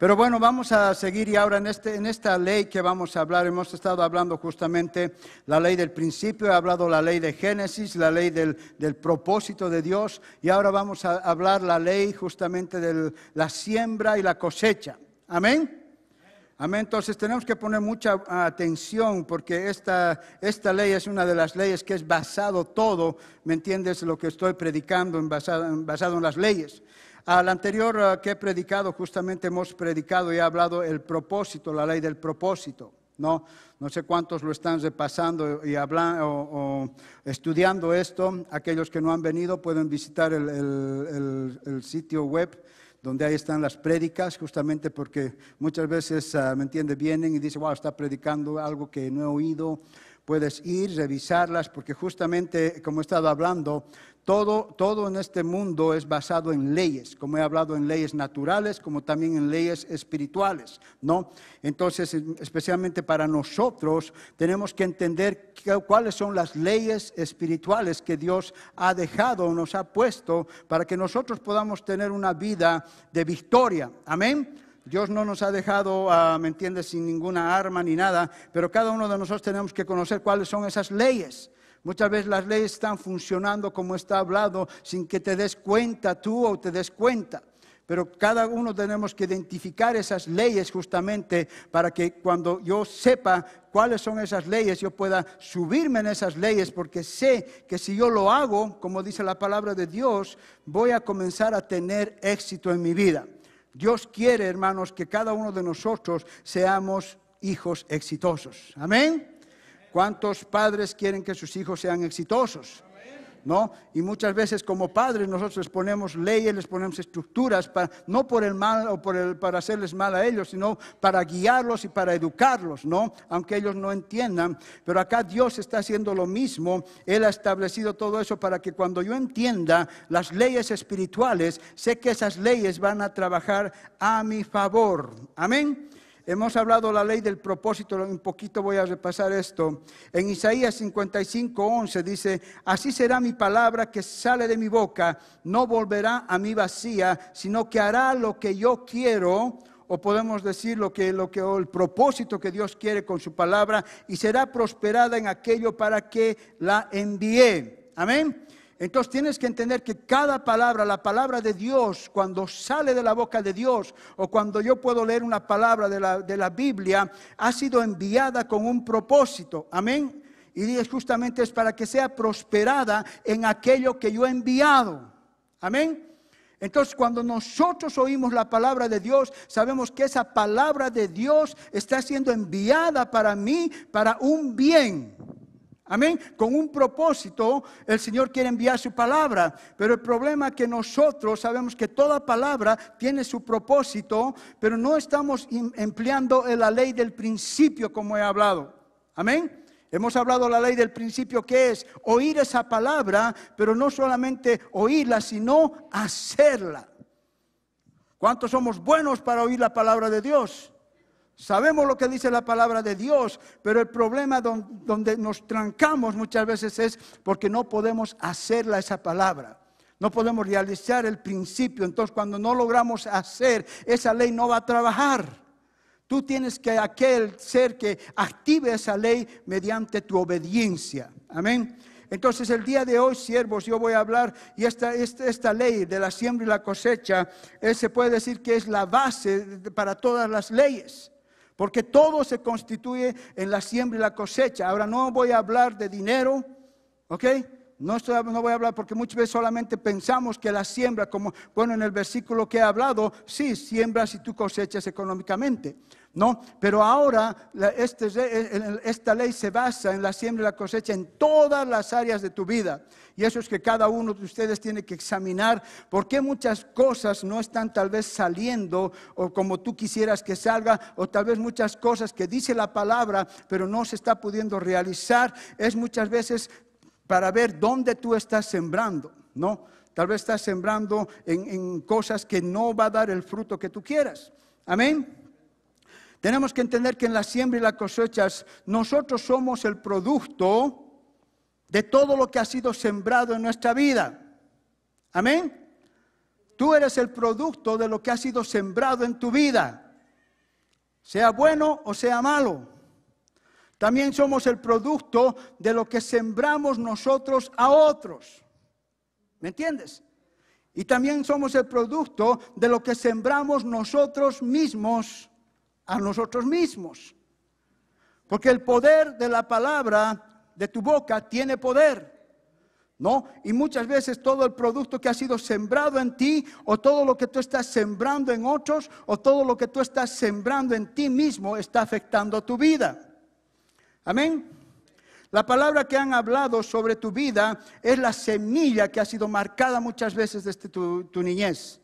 Pero bueno, vamos a seguir y ahora en esta ley que vamos a hablar, hemos estado hablando justamente la ley del principio, he hablado la ley de Génesis, la ley del propósito de Dios, y ahora vamos a hablar la ley justamente de la siembra y la cosecha. ¿Amén? Amén. Entonces tenemos que poner mucha atención porque esta ley es una de las leyes que es basado todo, ¿me entiendes? Lo que estoy predicando basado en las leyes. Al anterior que he predicado, justamente hemos predicado y he hablado el propósito, la ley del propósito. No sé cuántos lo están repasando y hablando o estudiando esto. Aquellos que no han venido pueden visitar el sitio web donde ahí están las prédicas, justamente porque muchas veces, ¿me entiende? Vienen y dicen, wow, está predicando algo que no he oído. Puedes ir, revisarlas, porque justamente, como he estado hablando, todo en este mundo es basado en leyes, como he hablado en leyes naturales, como también en leyes espirituales, ¿no? Entonces, especialmente para nosotros, tenemos que entender cuáles son las leyes espirituales que Dios ha dejado o nos ha puesto para que nosotros podamos tener una vida de victoria. Amén. Dios no nos ha dejado, ¿me entiendes?, sin ninguna arma ni nada, pero cada uno de nosotros tenemos que conocer cuáles son esas leyes. Muchas veces las leyes están funcionando como está hablado sin que te des cuenta tú o te des cuenta. Pero cada uno tenemos que identificar esas leyes justamente para que cuando yo sepa cuáles son esas leyes, yo pueda subirme en esas leyes porque sé que si yo lo hago, como dice la palabra de Dios, voy a comenzar a tener éxito en mi vida. Dios quiere, hermanos, que cada uno de nosotros seamos hijos exitosos. Amén. ¿Cuántos padres quieren que sus hijos sean exitosos? ¿No? Y muchas veces como padres nosotros les ponemos leyes, les ponemos estructuras, no por el mal o para hacerles mal a ellos, sino para guiarlos y para educarlos, ¿no? Aunque ellos no entiendan. Pero acá Dios está haciendo lo mismo. Él ha establecido todo eso para que cuando yo entienda las leyes espirituales, sé que esas leyes van a trabajar a mi favor. Amén. Hemos hablado la ley del propósito, un poquito voy a repasar esto. En Isaías 55:11 dice, así será mi palabra que sale de mi boca, no volverá a mí vacía, sino que hará lo que yo quiero, o podemos decir el propósito que Dios quiere con su palabra, y será prosperada en aquello para que la envié. Amén. Entonces tienes que entender que cada palabra, la palabra de Dios, cuando sale de la boca de Dios, o cuando yo puedo leer una palabra de la Biblia, ha sido enviada con un propósito. Amén. Y justamente es para que sea prosperada en aquello que yo he enviado. Amén. Entonces, cuando nosotros oímos la palabra de Dios, sabemos que esa palabra de Dios está siendo enviada para mí, para un bien. Amén. Con un propósito, el Señor quiere enviar su palabra. Pero el problema es que nosotros sabemos que toda palabra tiene su propósito, pero no estamos empleando la ley del principio como he hablado. Amén. Hemos hablado la ley del principio, que es oír esa palabra, pero no solamente oírla, sino hacerla. ¿Cuántos somos buenos para oír la palabra de Dios? Sabemos lo que dice la palabra de Dios, pero el problema donde nos trancamos muchas veces es porque no podemos hacerla esa palabra. No podemos realizar el principio. Entonces, cuando no logramos hacer, esa ley no va a trabajar. Tú tienes que aquel ser que active esa ley mediante tu obediencia. Amén. Entonces, el día de hoy, siervos, yo voy a hablar, y esta ley de la siembra y la cosecha, se puede decir que es la base para todas las leyes. Porque todo se constituye en la siembra y la cosecha. Ahora no voy a hablar de dinero, ¿ok? No voy a hablar porque muchas veces solamente pensamos que la siembra, como bueno en el versículo que he hablado, sí, siembras y tú cosechas económicamente, ¿no? Pero ahora esta ley se basa en la siembra y la cosecha en todas las áreas de tu vida. Y eso es que cada uno de ustedes tiene que examinar por qué muchas cosas no están tal vez saliendo o como tú quisieras que salga, o tal vez muchas cosas que dice la palabra pero no se está pudiendo realizar. Es muchas veces para ver dónde tú estás sembrando, ¿no? Tal vez estás sembrando en cosas que no va a dar el fruto que tú quieras. Amén. Tenemos que entender que en la siembra y las cosechas nosotros somos el producto de todo lo que ha sido sembrado en nuestra vida. Amén. Tú eres el producto de lo que ha sido sembrado en tu vida. sea bueno o sea malo. También somos el producto de lo que sembramos nosotros a otros. ¿Me entiendes? Y también somos el producto de lo que sembramos nosotros mismos a nosotros mismos. Porque el poder de la palabra de tu boca tiene poder, ¿no? Y muchas veces todo el producto que ha sido sembrado en ti, o todo lo que tú estás sembrando en otros, o todo lo que tú estás sembrando en ti mismo, está afectando tu vida. Amén. La palabra que han hablado sobre tu vida es la semilla que ha sido marcada muchas veces desde tu niñez,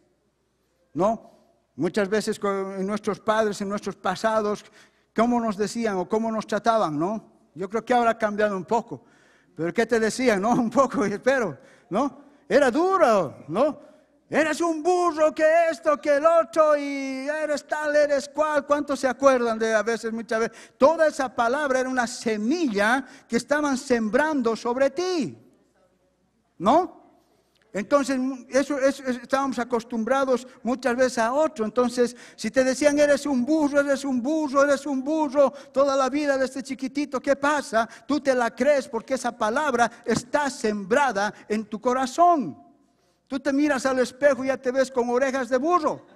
¿no? Muchas veces en nuestros padres, en nuestros pasados, cómo nos decían o cómo nos trataban, ¿no? Yo creo que ahora ha cambiado un poco. Pero ¿qué te decían? No, un poco, espero, ¿no? Era duro, ¿no? Eres un burro, que esto, que el otro, y eres tal, eres cual. ¿Cuántos se acuerdan de a veces, muchas veces? Toda esa palabra era una semilla que estaban sembrando sobre ti, ¿no? Entonces, eso estábamos acostumbrados muchas veces a otro. Entonces, si te decían, eres un burro, eres un burro, eres un burro, toda la vida desde chiquitito, ¿qué pasa? Tú te la crees porque esa palabra está sembrada en tu corazón. Tú te miras al espejo y ya te ves con orejas de burro,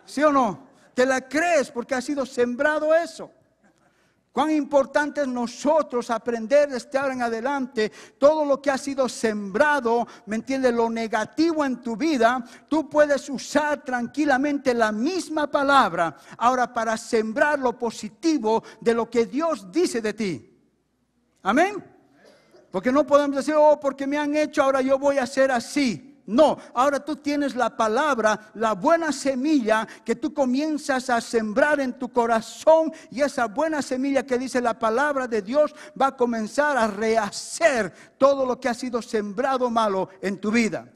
¿sí o no? Te la crees porque ha sido sembrado eso. Cuán importante es nosotros aprender desde ahora en adelante todo lo que ha sido sembrado, ¿me entiendes? Lo negativo en tu vida, tú puedes usar tranquilamente la misma palabra ahora para sembrar lo positivo de lo que Dios dice de ti. Amén. Porque no podemos decir, oh, porque me han hecho, ahora yo voy a ser así. No, ahora tú tienes la palabra, la buena semilla que tú comienzas a sembrar en tu corazón, y esa buena semilla que dice la palabra de Dios va a comenzar a rehacer todo lo que ha sido sembrado malo en tu vida.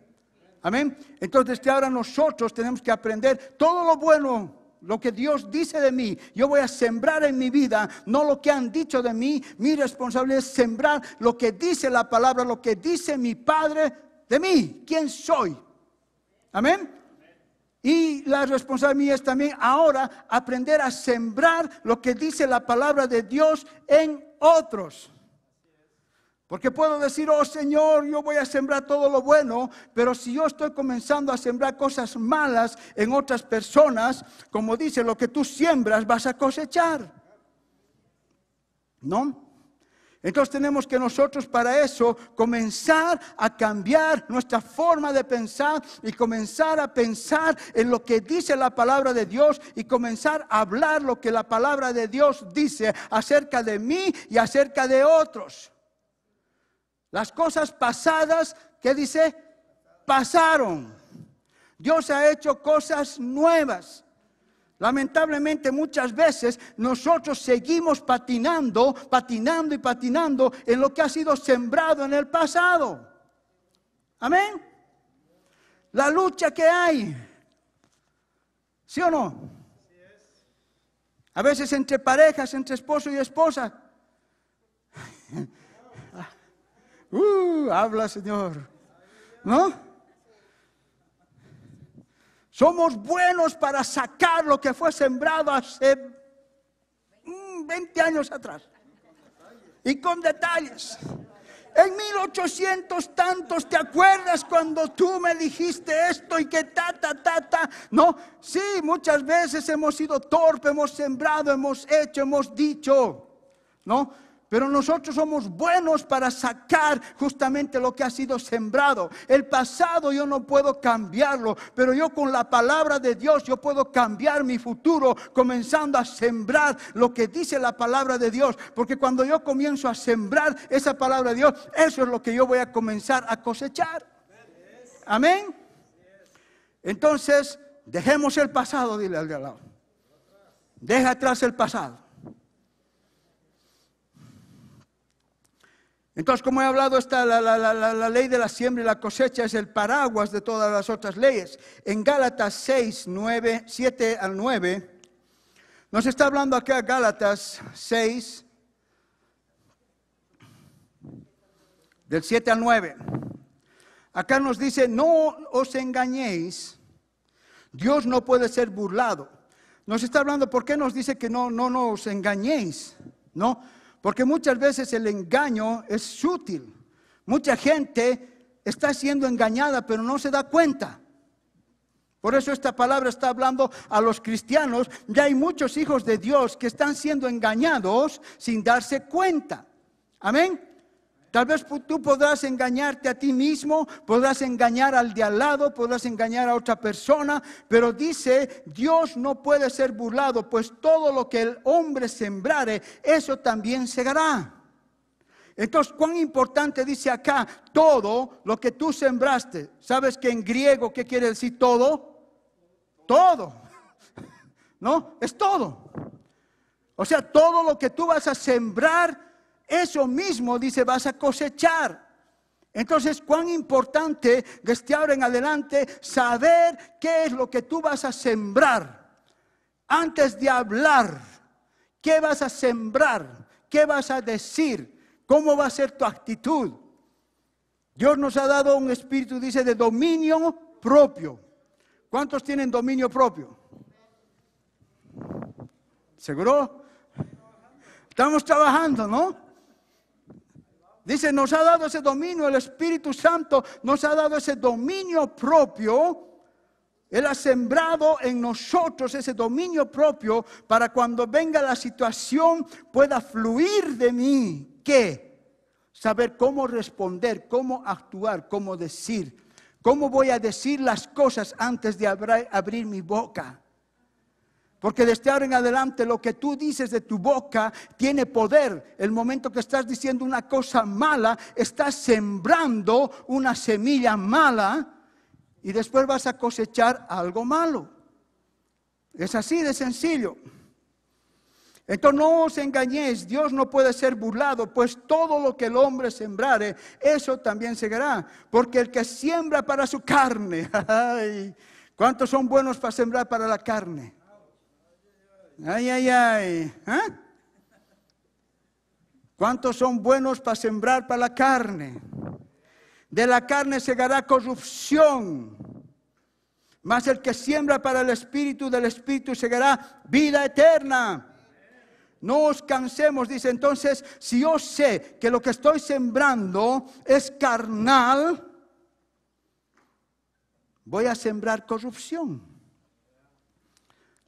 Amén. Entonces desde ahora nosotros tenemos que aprender todo lo bueno, lo que Dios dice de mí. Yo voy a sembrar en mi vida, no lo que han dicho de mí. Mi responsabilidad es sembrar lo que dice la palabra, lo que dice mi Padre de mí, quién soy. Amén. Y la responsabilidad mía es también ahora aprender a sembrar lo que dice la palabra de Dios en otros. Porque puedo decir, oh Señor, yo voy a sembrar todo lo bueno, pero si yo estoy comenzando a sembrar cosas malas en otras personas, como dice, lo que tú siembras vas a cosechar. ¿No? Entonces tenemos que nosotros para eso comenzar a cambiar nuestra forma de pensar y comenzar a pensar en lo que dice la palabra de Dios y comenzar a hablar lo que la palabra de Dios dice acerca de mí y acerca de otros. Las cosas pasadas, ¿qué dice? Pasaron. Dios ha hecho cosas nuevas. Lamentablemente muchas veces nosotros seguimos patinando en lo que ha sido sembrado en el pasado. Amén. La lucha que hay, ¿sí o no? A veces entre parejas, entre esposo y esposa. Habla, Señor, ¿no? Somos buenos para sacar lo que fue sembrado hace 20 años atrás. Y con detalles. En 1800 tantos, ¿te acuerdas cuando tú me dijiste esto y que No, sí, muchas veces hemos sido torpes, hemos sembrado, hemos hecho, hemos dicho, ¿no? Pero nosotros somos buenos para sacar justamente lo que ha sido sembrado. El pasado yo no puedo cambiarlo, pero yo con la palabra de Dios yo puedo cambiar mi futuro comenzando a sembrar lo que dice la palabra de Dios. Porque cuando yo comienzo a sembrar esa palabra de Dios, eso es lo que yo voy a comenzar a cosechar. Amén. Entonces, dejemos el pasado, dile al de al lado. Deja atrás el pasado. Entonces, como he hablado, está la ley de la siembra y la cosecha es el paraguas de todas las otras leyes. En Gálatas 7 al 9, nos está hablando acá Gálatas 6, del 7 al 9. Acá nos dice, no os engañéis, Dios no puede ser burlado, nos está hablando, ¿por qué nos dice que no nos engañéis? ¿No? Porque muchas veces el engaño es sutil. Mucha gente está siendo engañada, pero no se da cuenta. Por eso esta palabra está hablando a los cristianos. Ya hay muchos hijos de Dios que están siendo engañados sin darse cuenta. Amén. Tal vez tú podrás engañarte a ti mismo, podrás engañar al de al lado, podrás engañar a otra persona, pero dice, Dios no puede ser burlado, pues todo lo que el hombre sembrare, eso también segará. Entonces, cuán importante dice acá, todo lo que tú sembraste. ¿Sabes que en griego qué quiere decir todo? Todo. ¿No? Es todo. O sea, todo lo que tú vas a sembrar, eso mismo, dice, vas a cosechar. Entonces, cuán importante desde ahora en adelante saber qué es lo que tú vas a sembrar. Antes de hablar, ¿qué vas a sembrar? ¿Qué vas a decir? ¿Cómo va a ser tu actitud? Dios nos ha dado un espíritu, dice, de dominio propio. ¿Cuántos tienen dominio propio? ¿Seguro? Estamos trabajando, ¿no? Dice, nos ha dado ese dominio, el Espíritu Santo nos ha dado ese dominio propio. Él ha sembrado en nosotros ese dominio propio para cuando venga la situación pueda fluir de mí. ¿Qué? Saber cómo responder, cómo actuar, cómo decir. ¿Cómo voy a decir las cosas antes de abrir mi boca? Porque desde ahora en adelante lo que tú dices de tu boca tiene poder. El momento que estás diciendo una cosa mala, estás sembrando una semilla mala y después vas a cosechar algo malo. Es así de sencillo. Entonces no os engañéis, Dios no puede ser burlado, pues todo lo que el hombre sembrare, eso también segará. Porque el que siembra para su carne, ay, ¿cuántos son buenos para sembrar para la carne? Ay, ay, ay. ¿Eh? ¿Cuántos son buenos para sembrar para la carne? De la carne segará corrupción. Mas el que siembra para el Espíritu, del Espíritu segará vida eterna. No os cansemos, dice entonces, si yo sé que lo que estoy sembrando es carnal, voy a sembrar corrupción.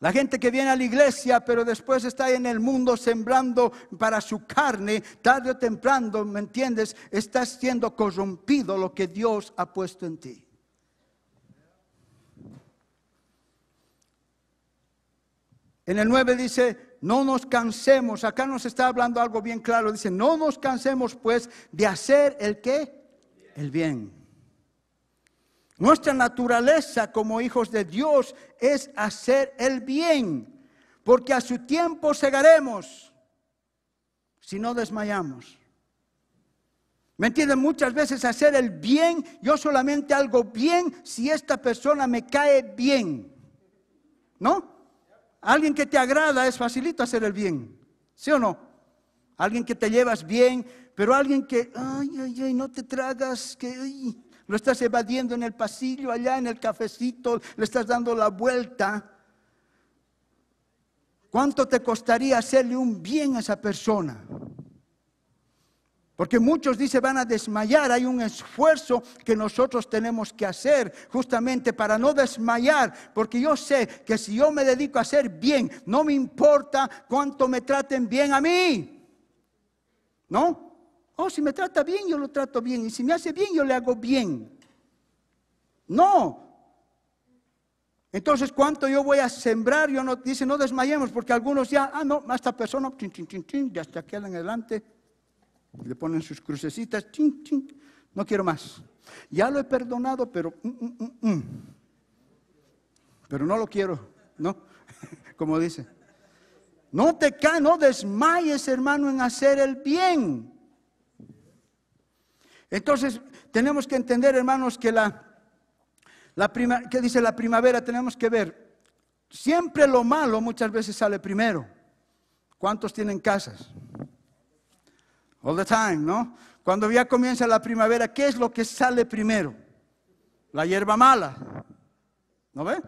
La gente que viene a la iglesia, pero después está en el mundo sembrando para su carne, tarde o temprano, ¿me entiendes? Estás siendo corrompido lo que Dios ha puesto en ti. En el 9 dice, no nos cansemos. Acá nos está hablando algo bien claro. Dice, no nos cansemos pues de hacer el ¿qué? El bien. Nuestra naturaleza como hijos de Dios es hacer el bien, porque a su tiempo segaremos si no desmayamos. ¿Me entienden? Muchas veces hacer el bien, yo solamente hago bien si esta persona me cae bien, ¿no? Alguien que te agrada es facilito hacer el bien, ¿sí o no? Alguien que te llevas bien, pero alguien que, ay, no te tragas, que... Ay, lo estás evadiendo en el pasillo, allá en el cafecito, le estás dando la vuelta. ¿Cuánto te costaría hacerle un bien a esa persona? Porque muchos dicen van a desmayar. Hay un esfuerzo que nosotros tenemos que hacer justamente para no desmayar. Porque yo sé que si yo me dedico a hacer bien, no me importa cuánto me traten bien a mí. ¿No? Oh, si me trata bien, yo lo trato bien. Y si me hace bien, yo le hago bien. No. Entonces, ¿cuánto yo voy a sembrar? Dice, no desmayemos, porque algunos ya, no, a esta persona, ya hasta aquí adelante. Le ponen sus crucecitas, no quiero más. Ya lo he perdonado, pero pero no lo quiero, ¿no? Como dice. No desmayes, hermano, en hacer el bien. Entonces, tenemos que entender, hermanos, que ¿qué dice la primavera? Tenemos que ver, siempre lo malo muchas veces sale primero. ¿Cuántos tienen casas? All the time, ¿no? Cuando ya comienza la primavera, ¿qué es lo que sale primero? La hierba mala, ¿no ve?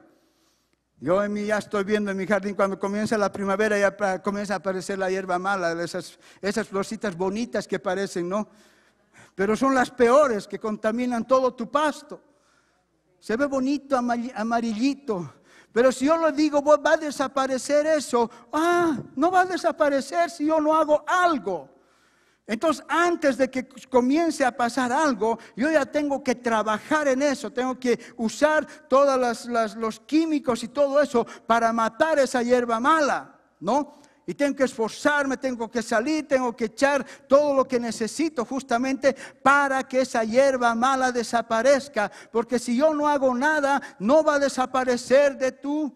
Yo ya estoy viendo en mi jardín, cuando comienza la primavera ya comienza a aparecer la hierba mala, esas florcitas bonitas que parecen, ¿no? Pero son las peores, que contaminan todo tu pasto. Se ve bonito, amarillito. Pero si yo le digo, va a desaparecer eso, no va a desaparecer si yo no hago algo. Entonces, antes de que comience a pasar algo, yo ya tengo que trabajar en eso, tengo que usar todos los químicos y todo eso para matar esa hierba mala, ¿no? Y tengo que esforzarme, tengo que salir, tengo que echar todo lo que necesito justamente para que esa hierba mala desaparezca. Porque si yo no hago nada, no va a desaparecer de tu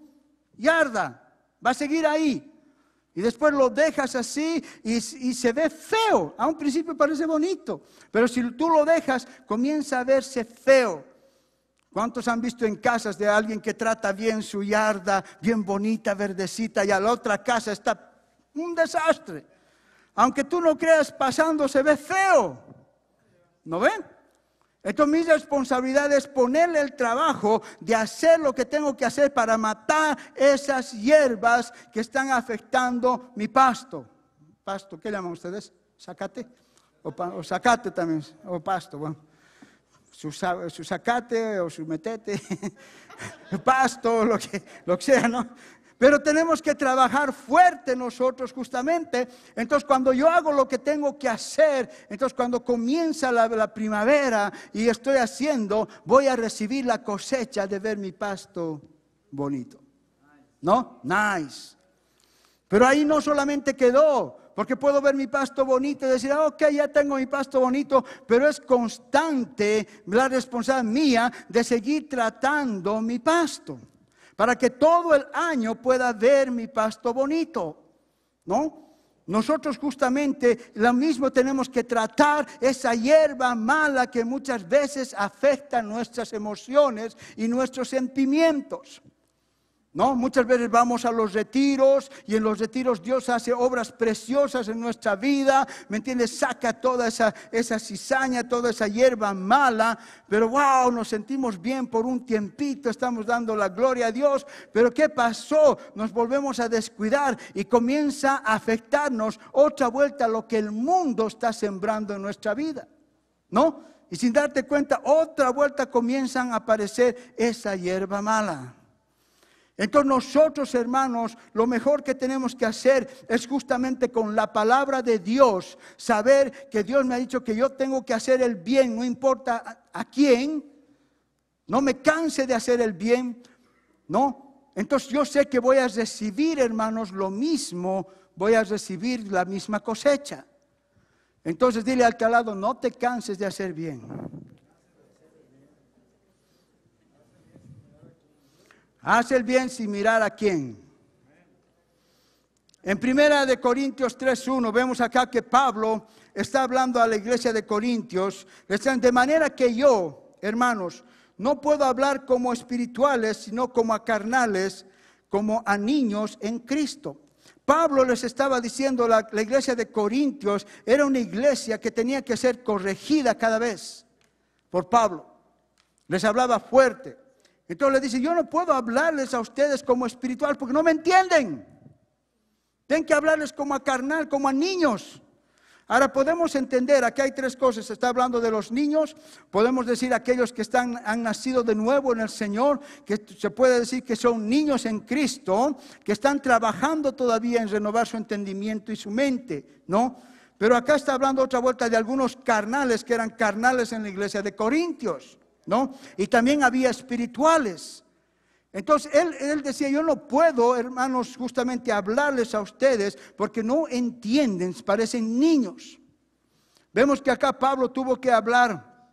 yarda, va a seguir ahí. Y después lo dejas así y se ve feo. A un principio parece bonito, pero si tú lo dejas, comienza a verse feo. ¿Cuántos han visto en casas de alguien que trata bien su yarda, bien bonita, verdecita, y a la otra casa está un desastre? Aunque tú no creas, pasando se ve feo. ¿No ven? Entonces mi responsabilidad es ponerle el trabajo de hacer lo que tengo que hacer para matar esas hierbas que están afectando mi pasto. ¿Pasto? ¿Qué llaman ustedes? ¿Zacate? O zacate también, o pasto, bueno. Su zacate o su metete, pasto, lo que sea, ¿no? Pero tenemos que trabajar fuerte nosotros justamente. Entonces cuando yo hago lo que tengo que hacer, entonces cuando comienza la primavera y estoy haciendo, voy a recibir la cosecha de ver mi pasto bonito. ¿No? Nice. Pero ahí no solamente quedó, porque puedo ver mi pasto bonito y decir, ok, ya tengo mi pasto bonito, pero es constante la responsabilidad mía de seguir tratando mi pasto, para que todo el año pueda ver mi pasto bonito, ¿no? Nosotros justamente lo mismo tenemos que tratar esa hierba mala que muchas veces afecta nuestras emociones y nuestros sentimientos. ¿No? Muchas veces vamos a los retiros y en los retiros Dios hace obras preciosas en nuestra vida, ¿me entiendes? Saca toda esa cizaña, toda esa hierba mala, pero wow, nos sentimos bien por un tiempito, estamos dando la gloria a Dios, pero ¿qué pasó? Nos volvemos a descuidar y comienza a afectarnos otra vuelta lo que el mundo está sembrando en nuestra vida, ¿no? Y sin darte cuenta, otra vuelta comienzan a aparecer esa hierba mala. Entonces nosotros, hermanos, lo mejor que tenemos que hacer es justamente con la palabra de Dios, saber que Dios me ha dicho que yo tengo que hacer el bien, no importa a quién, no me canse de hacer el bien, ¿no? Entonces yo sé que voy a recibir, hermanos, lo mismo, voy a recibir la misma cosecha. Entonces dile al que al lado, no te canses de hacer bien. Haz el bien sin mirar a quién. En 1 Corintios 3:1 vemos acá que Pablo está hablando a la iglesia de Corintios. De manera que yo, hermanos, no puedo hablar como espirituales, sino como a carnales, como a niños en Cristo. Pablo les estaba diciendo, la iglesia de Corintios era una iglesia que tenía que ser corregida cada vez por Pablo. Les hablaba fuerte. Entonces le dice, yo no puedo hablarles a ustedes como espiritual porque no me entienden. Tengo que hablarles como a carnal, como a niños. Ahora podemos entender, aquí hay tres cosas, se está hablando de los niños, podemos decir aquellos que han nacido de nuevo en el Señor, que se puede decir que son niños en Cristo, que están trabajando todavía en renovar su entendimiento y su mente, ¿no? Pero acá está hablando otra vuelta de algunos carnales que eran carnales en la iglesia de Corintios, ¿no? Y también había espirituales. Entonces él decía, yo no puedo, hermanos, justamente hablarles a ustedes porque no entienden, parecen niños. Vemos que acá Pablo tuvo que hablar,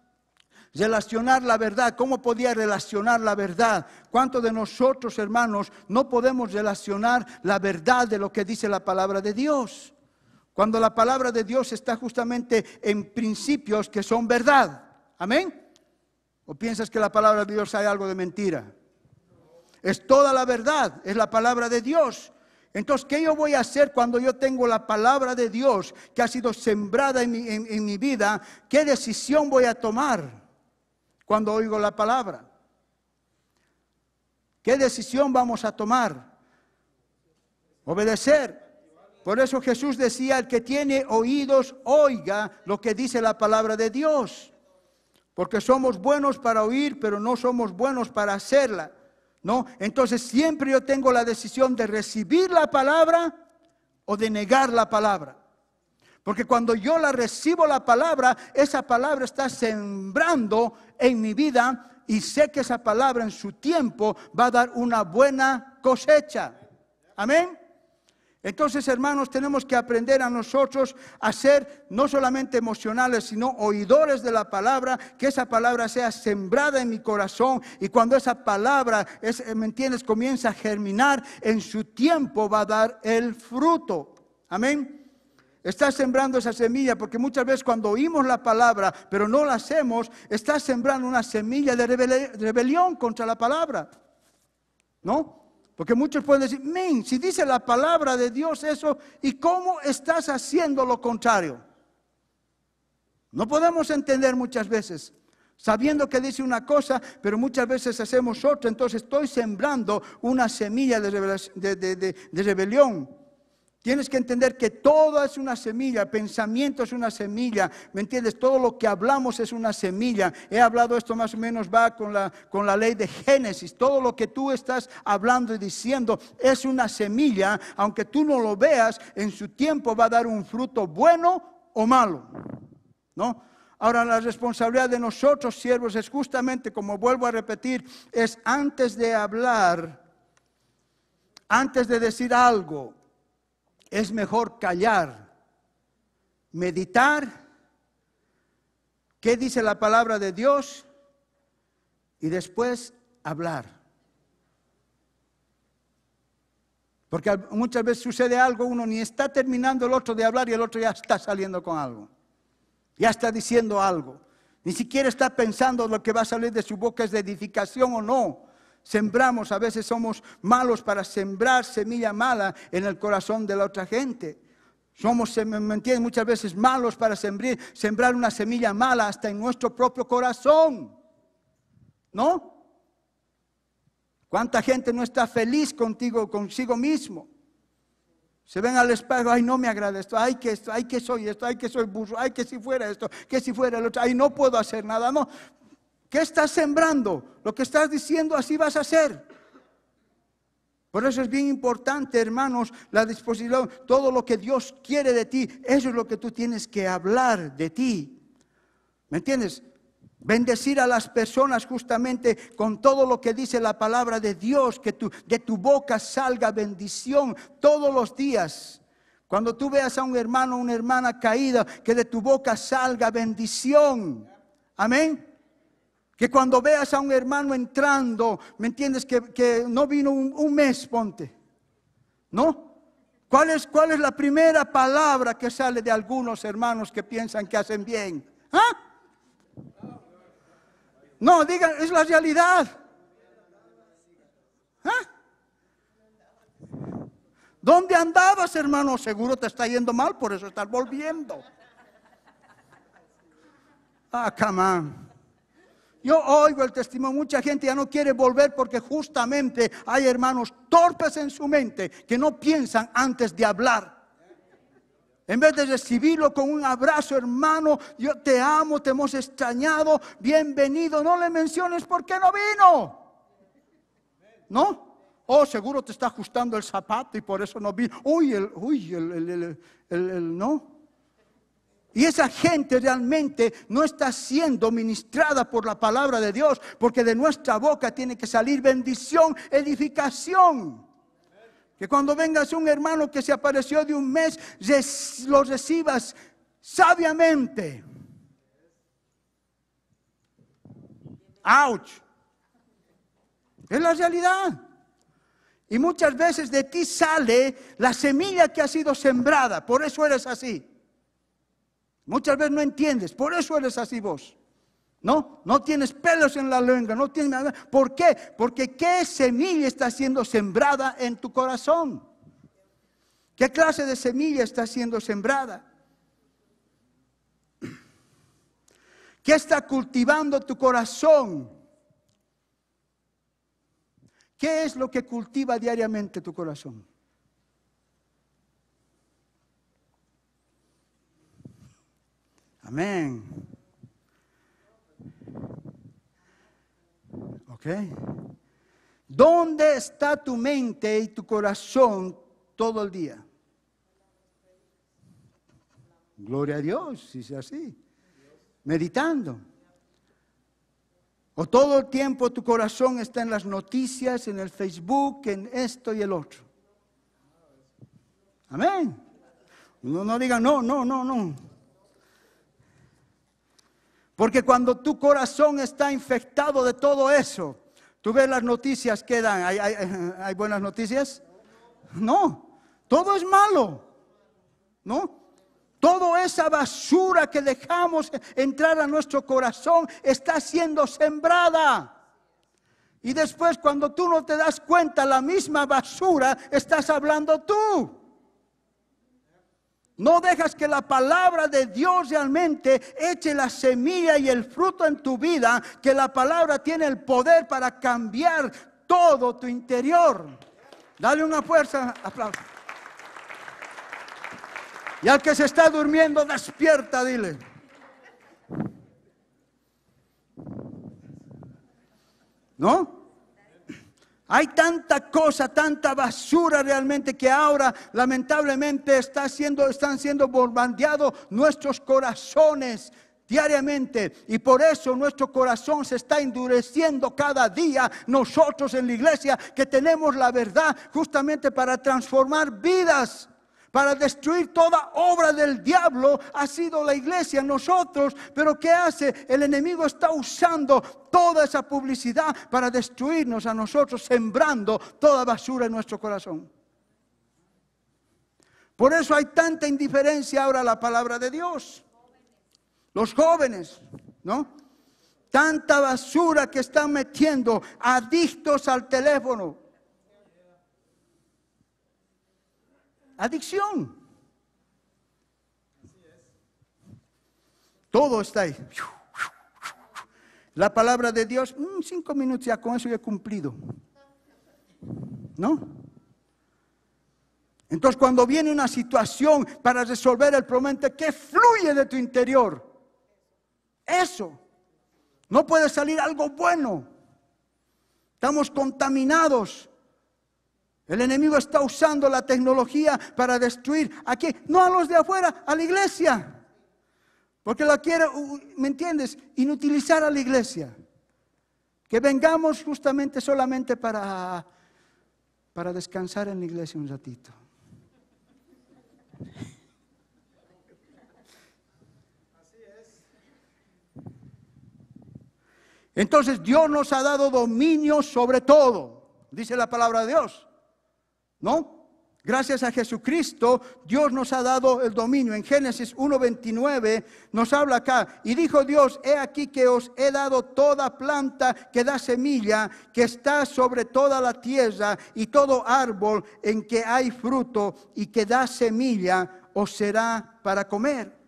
relacionar la verdad. ¿Cómo podía relacionar la verdad? ¿Cuántos de nosotros, hermanos, no podemos relacionar la verdad de lo que dice la palabra de Dios? Cuando la palabra de Dios está justamente en principios que son verdad. ¿Amén? ¿O piensas que la palabra de Dios hay algo de mentira? Es toda la verdad, es la palabra de Dios. Entonces, ¿qué yo voy a hacer cuando yo tengo la palabra de Dios que ha sido sembrada en mi vida? ¿Qué decisión voy a tomar cuando oigo la palabra? ¿Qué decisión vamos a tomar? Obedecer. Por eso Jesús decía, el que tiene oídos, oiga lo que dice la palabra de Dios. Porque somos buenos para oír, pero no somos buenos para hacerla, ¿no? Entonces siempre yo tengo la decisión de recibir la palabra o de negar la palabra. Porque cuando yo la recibo la palabra, esa palabra está sembrando en mi vida y sé que esa palabra en su tiempo va a dar una buena cosecha. Amén. Entonces, hermanos, tenemos que aprender a nosotros a ser no solamente emocionales, sino oidores de la palabra, que esa palabra sea sembrada en mi corazón y cuando esa palabra, ¿me entiendes?, comienza a germinar, en su tiempo va a dar el fruto. Amén. Estás sembrando esa semilla porque muchas veces cuando oímos la palabra, pero no la hacemos, estás sembrando una semilla de rebelión contra la palabra, ¿no? Porque muchos pueden decir, si dice la palabra de Dios eso, ¿y cómo estás haciendo lo contrario? No podemos entender muchas veces, sabiendo que dice una cosa, pero muchas veces hacemos otra. Entonces estoy sembrando una semilla de rebelión. Tienes que entender que todo es una semilla, pensamiento es una semilla, ¿me entiendes? Todo lo que hablamos es una semilla. He hablado esto más o menos, va con la ley de Génesis. Todo lo que tú estás hablando y diciendo es una semilla, aunque tú no lo veas, en su tiempo va a dar un fruto bueno o malo, ¿no? Ahora la responsabilidad de nosotros, siervos, es justamente, como vuelvo a repetir, es antes de hablar, antes de decir algo, es mejor callar, meditar, qué dice la palabra de Dios y después hablar. Porque muchas veces sucede algo, uno ni está terminando el otro de hablar y el otro ya está saliendo con algo. Ya está diciendo algo. Ni siquiera está pensando lo que va a salir de su boca es de edificación o no. Sembramos, a veces somos malos para sembrar semilla mala en el corazón de la otra gente. Somos, ¿me entiendes?, muchas veces malos para sembrar una semilla mala hasta en nuestro propio corazón, ¿no? ¿Cuánta gente no está feliz consigo mismo? Se ven al espejo, ay, no me agrada esto, ay, que soy esto, ay, que soy burro, ay, que si fuera esto, que si fuera el otro, ay, no puedo hacer nada, no. ¿Qué estás sembrando? Lo que estás diciendo, así vas a hacer. Por eso es bien importante, hermanos, la disposición, todo lo que Dios quiere de ti, eso es lo que tú tienes que hablar de ti. ¿Me entiendes? Bendecir a las personas justamente con todo lo que dice la palabra de Dios, que de tu boca salga bendición todos los días. Cuando tú veas a un hermano o una hermana caída, que de tu boca salga bendición. Amén. Que cuando veas a un hermano entrando, ¿me entiendes? Que no vino un mes, ponte, ¿no? ¿Cuál es la primera palabra que sale de algunos hermanos que piensan que hacen bien? ¿Ah? No, digan, es la realidad. ¿Ah? ¿Dónde andabas, hermano? Seguro te está yendo mal, por eso estás volviendo. Come on. Yo oigo el testimonio, mucha gente ya no quiere volver porque justamente hay hermanos torpes en su mente que no piensan antes de hablar. En vez de recibirlo con un abrazo, hermano, yo te amo, te hemos extrañado, bienvenido, no le menciones por qué no vino. ¿No? Oh, seguro te está ajustando el zapato y por eso no vino. No. Y esa gente realmente no está siendo ministrada por la palabra de Dios, porque de nuestra boca tiene que salir bendición, edificación. Que cuando vengas un hermano que se apareció de un mes, lo recibas sabiamente. ¡Auch! Es la realidad. Y muchas veces de ti sale la semilla que ha sido sembrada, por eso eres así. Muchas veces no entiendes, por eso eres así vos. No tienes pelos en la lengua, no tienes nada. ¿Por qué? Porque ¿qué semilla está siendo sembrada en tu corazón? ¿Qué clase de semilla está siendo sembrada? ¿Qué está cultivando tu corazón? ¿Qué es lo que cultiva diariamente tu corazón? Amén. ¿Ok? ¿Dónde está tu mente y tu corazón todo el día? Gloria a Dios, si es así. Meditando. O todo el tiempo tu corazón está en las noticias, en el Facebook, en esto y el otro. Amén. No diga no. Porque cuando tu corazón está infectado de todo eso, tú ves las noticias que dan. ¿Hay buenas noticias? No, todo es malo. ¿No? Toda esa basura que dejamos entrar a nuestro corazón está siendo sembrada. Y después, cuando tú no te das cuenta, la misma basura estás hablando tú. No dejas que la palabra de Dios realmente eche la semilla y el fruto en tu vida, que la palabra tiene el poder para cambiar todo tu interior. Dale una fuerza, aplauso. Y al que se está durmiendo, despierta, dile. ¿No? Hay tanta cosa, tanta basura realmente que ahora lamentablemente están siendo bombardeados nuestros corazones diariamente. Y por eso nuestro corazón se está endureciendo cada día. Nosotros en la iglesia que tenemos la verdad justamente para transformar vidas. Para destruir toda obra del diablo ha sido la iglesia, nosotros. Pero ¿qué hace? El enemigo está usando toda esa publicidad para destruirnos a nosotros, sembrando toda basura en nuestro corazón. Por eso hay tanta indiferencia ahora a la palabra de Dios. Los jóvenes, ¿no? Tanta basura que están metiendo, adictos al teléfono. Adicción. Todo está ahí. La palabra de Dios, 5 minutos ya, con eso ya he cumplido. ¿No? Entonces cuando viene una situación para resolver el problema, ¿qué fluye de tu interior? Eso. No puede salir algo bueno. Estamos contaminados. El enemigo está usando la tecnología para destruir aquí, no a los de afuera, a la iglesia. Porque la quiere, ¿me entiendes? Inutilizar a la iglesia. Que vengamos justamente solamente para descansar en la iglesia un ratito. Así es. Entonces Dios nos ha dado dominio sobre todo, dice la palabra de Dios. ¿No? Gracias a Jesucristo, Dios nos ha dado el dominio. En Génesis 1:29 nos habla acá. Y dijo Dios, he aquí que os he dado toda planta que da semilla, que está sobre toda la tierra, y todo árbol en que hay fruto y que da semilla, os será para comer.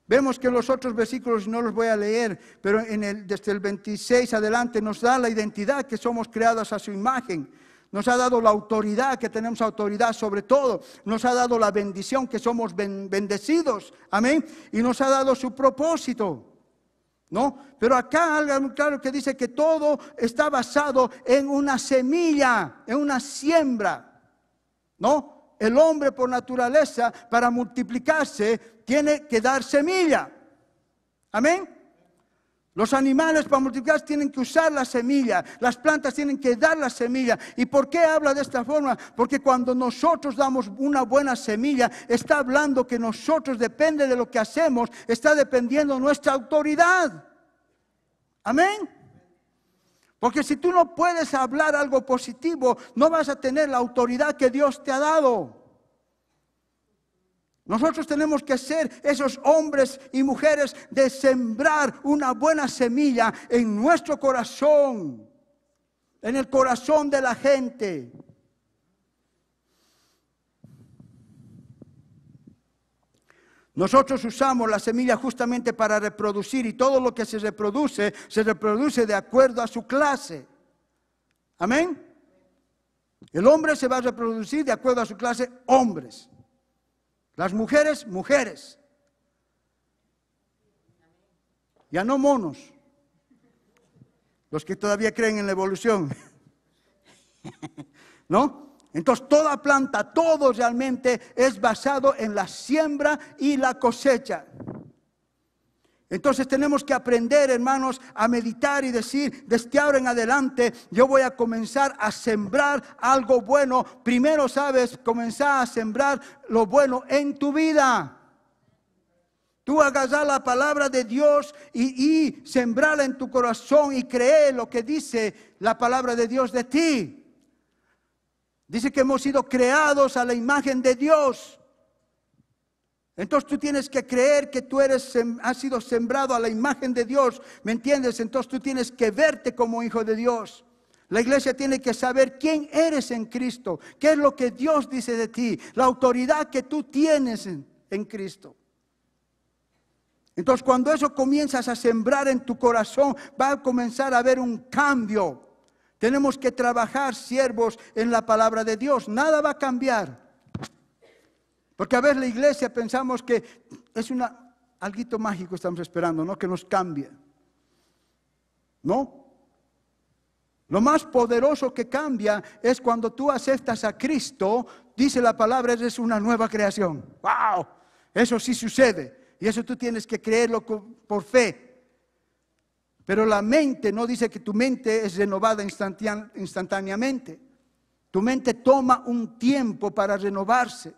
Vemos que en los otros versículos, no los voy a leer, pero desde el 26 adelante nos da la identidad que somos creados a su imagen. Nos ha dado la autoridad, que tenemos autoridad sobre todo. Nos ha dado la bendición, que somos bendecidos. Amén. Y nos ha dado su propósito. ¿No? Pero acá algo muy claro que dice que todo está basado en una semilla, en una siembra. ¿No? El hombre por naturaleza, para multiplicarse, tiene que dar semilla. Amén. Los animales para multiplicarse tienen que usar la semilla, las plantas tienen que dar la semilla. ¿Y por qué habla de esta forma? Porque cuando nosotros damos una buena semilla, está hablando que nosotros, depende de lo que hacemos, está dependiendo nuestra autoridad. Amén. Porque si tú no puedes hablar algo positivo, no vas a tener la autoridad que Dios te ha dado. Nosotros tenemos que ser esos hombres y mujeres de sembrar una buena semilla en nuestro corazón, en el corazón de la gente. Nosotros usamos la semilla justamente para reproducir, y todo lo que se reproduce de acuerdo a su clase. Amén. El hombre se va a reproducir de acuerdo a su clase, hombres. Las mujeres, mujeres. Ya no monos. Los que todavía creen en la evolución. ¿No? Entonces toda planta, todo realmente es basado en la siembra y la cosecha. Entonces tenemos que aprender, hermanos, a meditar y decir, desde ahora en adelante yo voy a comenzar a sembrar algo bueno. Primero, sabes, comenzar a sembrar lo bueno en tu vida. Tú agarrar la palabra de Dios y sembrarla en tu corazón y creer lo que dice la palabra de Dios de ti. Dice que hemos sido creados a la imagen de Dios. Entonces tú tienes que creer que tú has sido sembrado a la imagen de Dios, ¿me entiendes? Entonces tú tienes que verte como hijo de Dios. La iglesia tiene que saber quién eres en Cristo, qué es lo que Dios dice de ti, la autoridad que tú tienes en Cristo. Entonces cuando eso comienzas a sembrar en tu corazón, va a comenzar a haber un cambio. Tenemos que trabajar, siervos, en la palabra de Dios, nada va a cambiar. Porque a veces la iglesia pensamos que es algo mágico estamos esperando, ¿no? Que nos cambie. ¿No? Lo más poderoso que cambia es cuando tú aceptas a Cristo, dice la palabra, eres una nueva creación. ¡Wow! Eso sí sucede. Y eso tú tienes que creerlo por fe. Pero la mente no dice que tu mente es renovada instantáneamente. Tu mente toma un tiempo para renovarse.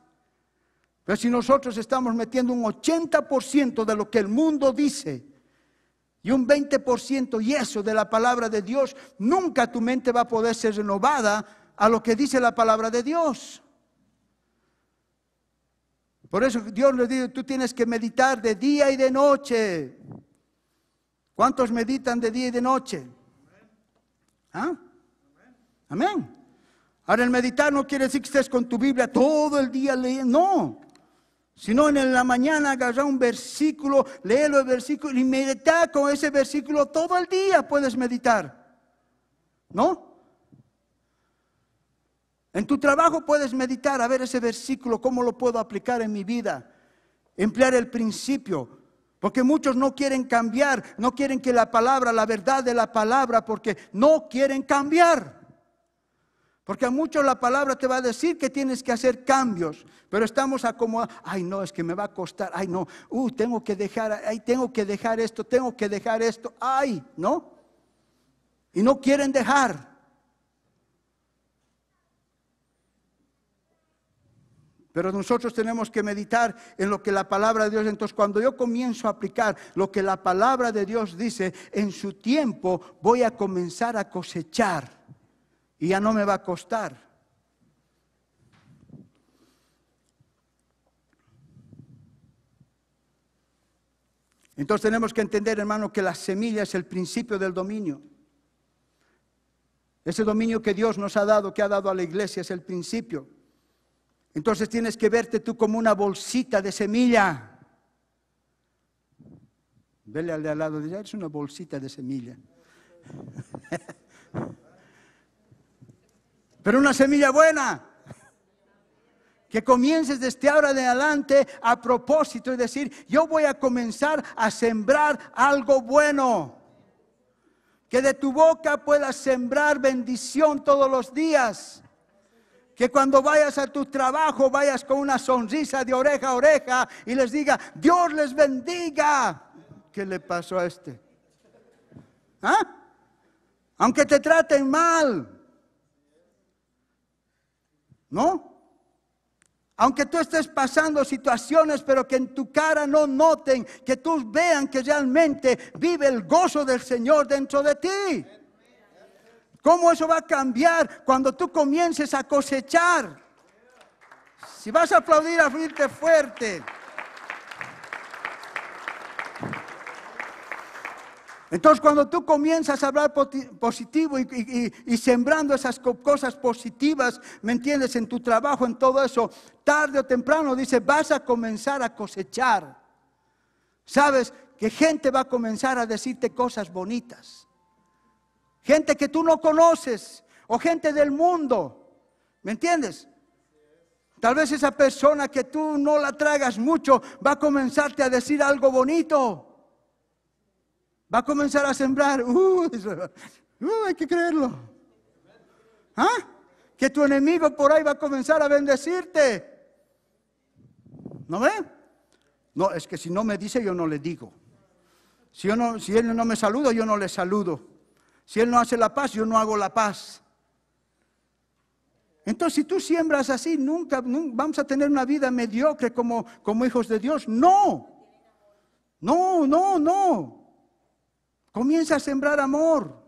Pero si nosotros estamos metiendo un 80% de lo que el mundo dice y un 20% y eso de la palabra de Dios, nunca tu mente va a poder ser renovada a lo que dice la palabra de Dios. Por eso Dios le dice, tú tienes que meditar de día y de noche. ¿Cuántos meditan de día y de noche? ¿Ah? Amén. Ahora el meditar no quiere decir que estés con tu Biblia todo el día leyendo, no. Sino en la mañana agarrar un versículo, léelo el versículo y meditar con ese versículo todo el día puedes meditar. ¿No? En tu trabajo puedes meditar, a ver ese versículo, cómo lo puedo aplicar en mi vida. Emplear el principio. Porque muchos no quieren cambiar, no quieren que la palabra, la verdad de la palabra, porque no quieren cambiar. Porque a muchos la palabra te va a decir que tienes que hacer cambios, pero estamos acomodados. Ay, no, es que me va a costar. Ay, no, tengo que dejar esto, tengo que dejar esto. Ay, ¿no? Y no quieren dejar. Pero nosotros tenemos que meditar en lo que la palabra de Dios. Entonces, cuando yo comienzo a aplicar lo que la palabra de Dios dice, en su tiempo voy a comenzar a cosechar. Y ya no me va a costar. Entonces tenemos que entender, hermano, que la semilla es el principio del dominio. Ese dominio que Dios nos ha dado, que ha dado a la iglesia, es el principio. Entonces tienes que verte tú como una bolsita de semilla. Vele al de al lado, dice, eres una bolsita de semilla. Pero una semilla buena. Que comiences desde ahora de adelante a propósito y decir, yo voy a comenzar a sembrar algo bueno. Que de tu boca puedas sembrar bendición todos los días. Que cuando vayas a tu trabajo vayas con una sonrisa de oreja a oreja y les diga, Dios les bendiga. ¿Qué le pasó a este? ¿Ah? Aunque te traten mal. ¿No? Aunque tú estés pasando situaciones, pero que en tu cara no noten, que tú vean que realmente vive el gozo del Señor dentro de ti. ¿Cómo eso va a cambiar cuando tú comiences a cosechar? Si vas a aplaudir, aplaudirte fuerte. Entonces cuando tú comienzas a hablar positivo y sembrando esas cosas positivas, ¿me entiendes? En tu trabajo, en todo eso, tarde o temprano, dice, vas a comenzar a cosechar. ¿Sabes? Que gente va a comenzar a decirte cosas bonitas. Gente que tú no conoces o gente del mundo. ¿Me entiendes? Tal vez esa persona que tú no la tragas mucho va a comenzarte a decir algo bonito. Va a comenzar a sembrar. Hay que creerlo. ¿Ah? Que tu enemigo por ahí va a comenzar a bendecirte. ¿No ven? No, es que si no me dice, yo no le digo. Si él no me saluda, yo no le saludo. Si él no hace la paz, yo no hago la paz. Entonces, si tú siembras así, nunca vamos a tener una vida mediocre como hijos de Dios. No. Comienza a sembrar amor.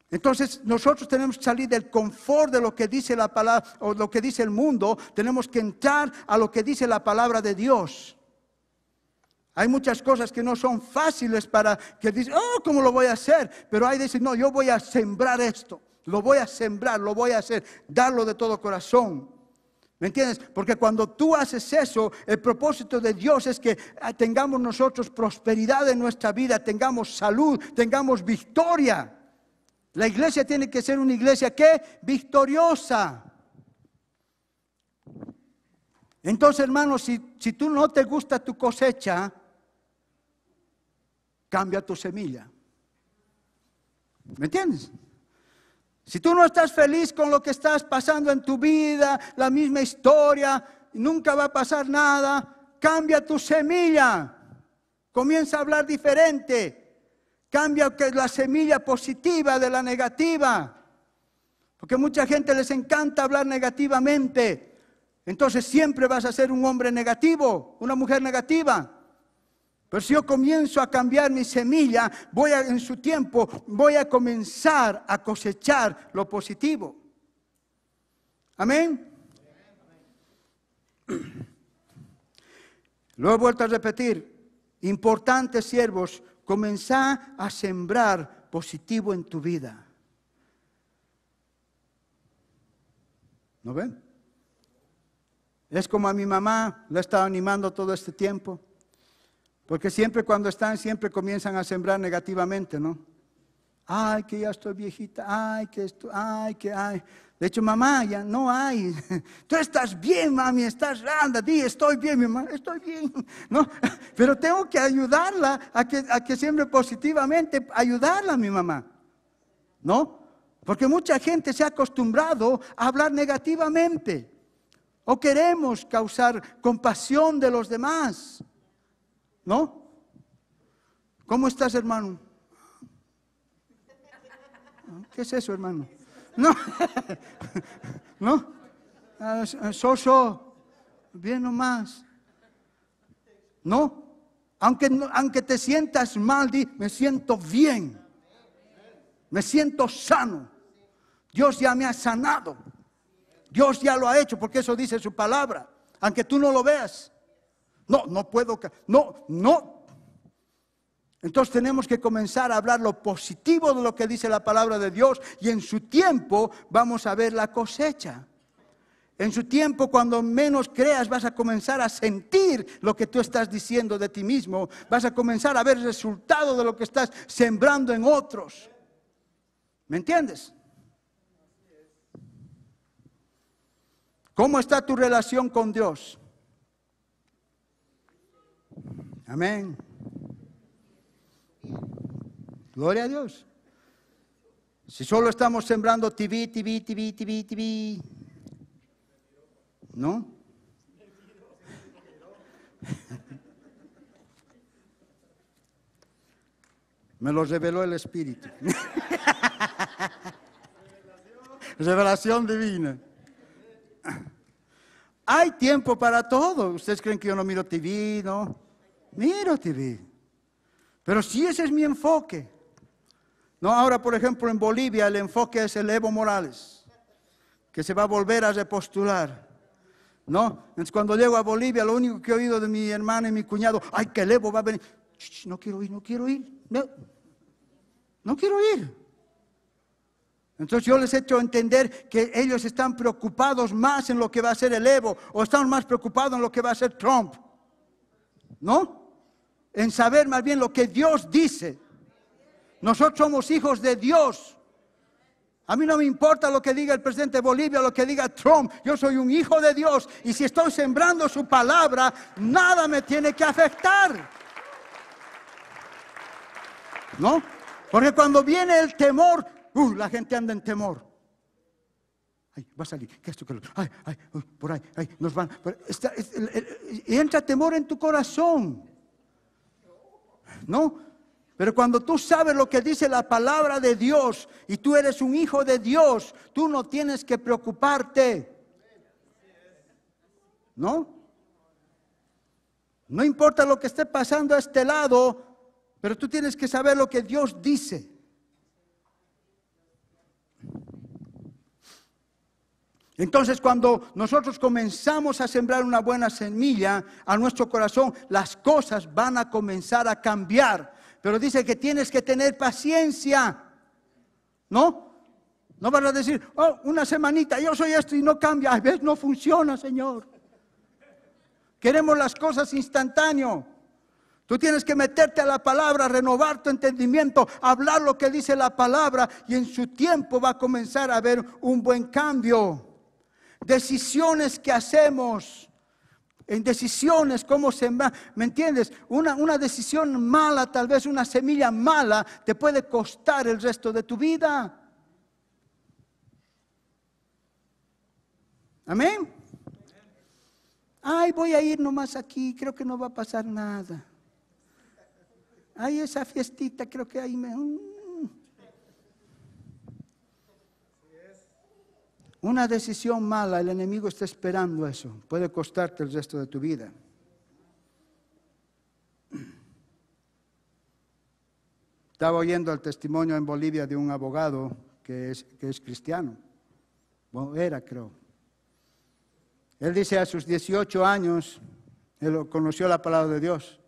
Entonces, nosotros tenemos que salir del confort de lo que dice la palabra o lo que dice el mundo. Tenemos que entrar a lo que dice la palabra de Dios. Hay muchas cosas que no son fáciles para que dicen, ¿cómo lo voy a hacer? Pero hay que decir, no, yo voy a sembrar esto. Lo voy a sembrar, lo voy a hacer. Darlo de todo corazón. ¿Me entiendes? Porque cuando tú haces eso, el propósito de Dios es que tengamos nosotros prosperidad en nuestra vida, tengamos salud, tengamos victoria. La iglesia tiene que ser una iglesia ¿qué? Victoriosa. Entonces, hermanos, si tú no te gusta tu cosecha, cambia tu semilla. ¿Me entiendes? Si tú no estás feliz con lo que estás pasando en tu vida, la misma historia, nunca va a pasar nada, cambia tu semilla. Comienza a hablar diferente. Cambia la semilla positiva de la negativa. Porque mucha gente les encanta hablar negativamente. Entonces siempre vas a ser un hombre negativo, una mujer negativa. Pero si yo comienzo a cambiar mi semilla, en su tiempo voy a comenzar a cosechar lo positivo. Amén. Lo he vuelto a repetir. Importantes siervos, comenzá a sembrar positivo en tu vida. ¿No ven? Es como a mi mamá, la he estado animando todo este tiempo. Porque siempre cuando están, siempre comienzan a sembrar negativamente, ¿no? Ay, que ya estoy viejita, ay, que esto, ay, que ay. De hecho, mamá, ya no hay. Tú estás bien, mami, estás grande. Di, estoy bien, mi mamá, estoy bien. ¿No? Pero tengo que ayudarla a que siembre positivamente, ayudarla a mi mamá. ¿No? Porque mucha gente se ha acostumbrado a hablar negativamente. O queremos causar compasión de los demás. ¿No? ¿Cómo estás, hermano? ¿Qué es eso, hermano? No. ¿No? Bien nomás. ¿No? Aunque te sientas mal, di, me siento bien. Me siento sano. Dios ya me ha sanado. Dios ya lo ha hecho, porque eso dice su palabra. Aunque tú no lo veas. No puedo. No. Entonces tenemos que comenzar a hablar lo positivo de lo que dice la palabra de Dios. Y en su tiempo vamos a ver la cosecha. En su tiempo, cuando menos creas, vas a comenzar a sentir lo que tú estás diciendo de ti mismo. Vas a comenzar a ver el resultado de lo que estás sembrando en otros. ¿Me entiendes? ¿Cómo está tu relación con Dios? Amén. Gloria a Dios. Si solo estamos sembrando TV, ¿no? Me lo reveló el Espíritu. Revelación divina. Hay tiempo para todo. ¿Ustedes creen que yo no miro TV? No. Miro TV. Pero sí, ese es mi enfoque. No, ahora, por ejemplo, en Bolivia el enfoque es el Evo Morales, que se va a volver a repostular. ¿No? Entonces, cuando llego a Bolivia, lo único que he oído de mi hermano y mi cuñado, ay, que el Evo va a venir. No quiero ir. No quiero ir. Entonces yo les he hecho entender que ellos están preocupados más en lo que va a ser el Evo, o están más preocupados en lo que va a ser Trump. ¿No? En saber más bien lo que Dios dice. Nosotros somos hijos de Dios. A mí no me importa lo que diga el presidente de Bolivia, lo que diga Trump. Yo soy un hijo de Dios y si estoy sembrando su palabra, nada me tiene que afectar. ¿No? Porque cuando viene el temor, la gente anda en temor. Ay, va a salir, que esto, que lo otro. Ay, por ahí, nos van. Entra temor en tu corazón. ¿No? Pero cuando tú sabes lo que dice la palabra de Dios y tú eres un hijo de Dios, tú no tienes que preocuparte. ¿No? No importa lo que esté pasando a este lado, pero tú tienes que saber lo que Dios dice. Entonces, cuando nosotros comenzamos a sembrar una buena semilla a nuestro corazón, las cosas van a comenzar a cambiar. Pero dice que tienes que tener paciencia, ¿no? No vas a decir, una semanita, yo soy esto y no cambia. A veces no funciona, Señor. Queremos las cosas instantáneas. Tú tienes que meterte a la palabra, renovar tu entendimiento, hablar lo que dice la palabra y en su tiempo va a comenzar a haber un buen cambio. Decisiones que hacemos, en decisiones, cómo sembrar, ¿me entiendes? Una decisión mala, tal vez una semilla mala, te puede costar el resto de tu vida. Amén. Ay, voy a ir nomás aquí, creo que no va a pasar nada. Ay, esa fiestita, creo que ahí Una decisión mala, el enemigo está esperando eso. Puede costarte el resto de tu vida. Estaba oyendo el testimonio en Bolivia de un abogado que es cristiano. Bueno, era, creo. Él dice a sus 18 años, él conoció la palabra de Dios.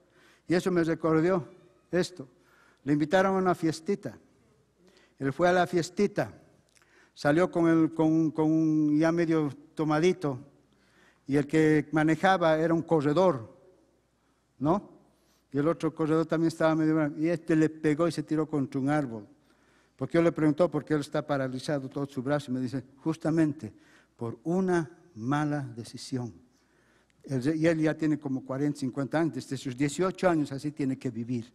Y eso me recordó esto. Le invitaron a una fiestita. Él fue a la fiestita. Salió con un ya medio tomadito. Y el que manejaba era un corredor, ¿no? Y el otro corredor también estaba medio... Y este le pegó y se tiró contra un árbol. Porque yo le preguntó por qué él está paralizado todo su brazo. Y me dice, justamente por una mala decisión. Y él ya tiene como 40, 50 años. Desde sus 18 años así tiene que vivir.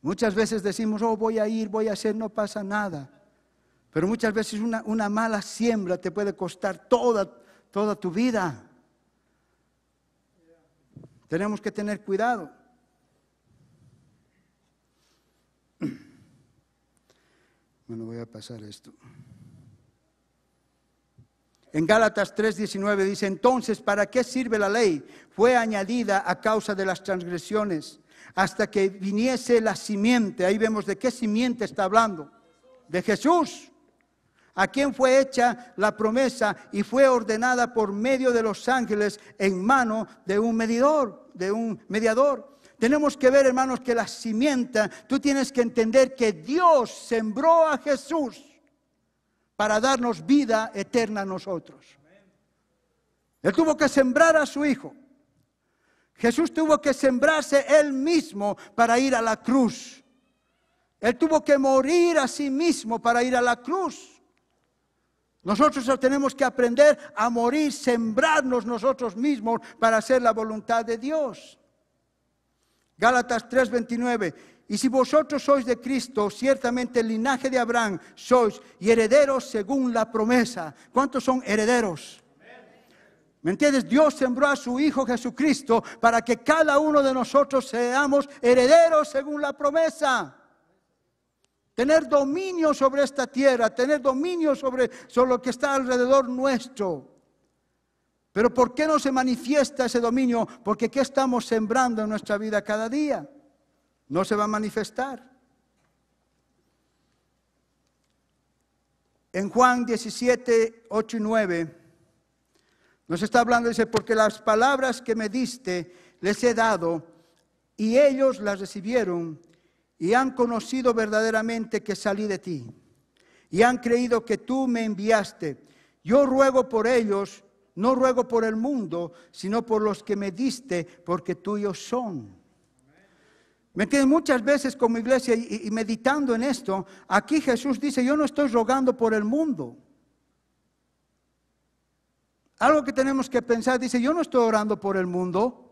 Muchas veces decimos, voy a ir, voy a hacer, no pasa nada. Pero muchas veces una mala siembra te puede costar toda tu vida. Tenemos que tener cuidado. Bueno, voy a pasar esto. En Gálatas 3:19 dice, entonces, ¿para qué sirve la ley? Fue añadida a causa de las transgresiones, hasta que viniese la simiente. Ahí vemos de qué simiente está hablando. De Jesús, a quien fue hecha la promesa y fue ordenada por medio de los ángeles en mano de un mediador. Tenemos que ver, hermanos, que la simiente, tú tienes que entender que Dios sembró a Jesús para darnos vida eterna a nosotros. Él tuvo que sembrar a su Hijo. Jesús tuvo que sembrarse Él mismo para ir a la cruz. Él tuvo que morir a sí mismo para ir a la cruz. Nosotros tenemos que aprender a morir, sembrarnos nosotros mismos para hacer la voluntad de Dios. Gálatas 3:29. Y si vosotros sois de Cristo, ciertamente el linaje de Abraham sois y herederos según la promesa. ¿Cuántos son herederos? ¿Me entiendes? Dios sembró a su Hijo Jesucristo para que cada uno de nosotros seamos herederos según la promesa. Tener dominio sobre esta tierra, tener dominio sobre lo que está alrededor nuestro. Pero ¿por qué no se manifiesta ese dominio? Porque ¿qué estamos sembrando en nuestra vida cada día? No se va a manifestar. En Juan 17, 8 y 9, nos está hablando, dice, porque las palabras que me diste les he dado, y ellos las recibieron, y han conocido verdaderamente que salí de ti, y han creído que tú me enviaste. Yo ruego por ellos, no ruego por el mundo, sino por los que me diste, porque tuyos son. ¿Me entienden? Muchas veces como iglesia y meditando en esto, aquí Jesús dice, yo no estoy rogando por el mundo. Algo que tenemos que pensar, dice, yo no estoy orando por el mundo.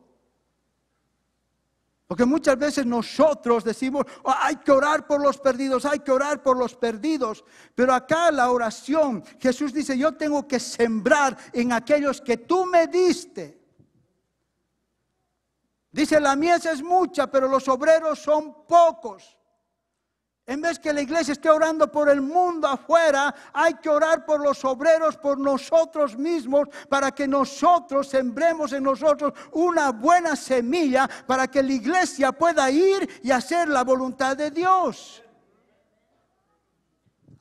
Porque muchas veces nosotros decimos, oh, hay que orar por los perdidos, hay que orar por los perdidos. Pero acá la oración, Jesús dice, yo tengo que sembrar en aquellos que tú me diste. Dice, la mies es mucha, pero los obreros son pocos. En vez que la iglesia esté orando por el mundo afuera, hay que orar por los obreros, por nosotros mismos, para que nosotros sembremos en nosotros una buena semilla, para que la iglesia pueda ir y hacer la voluntad de Dios.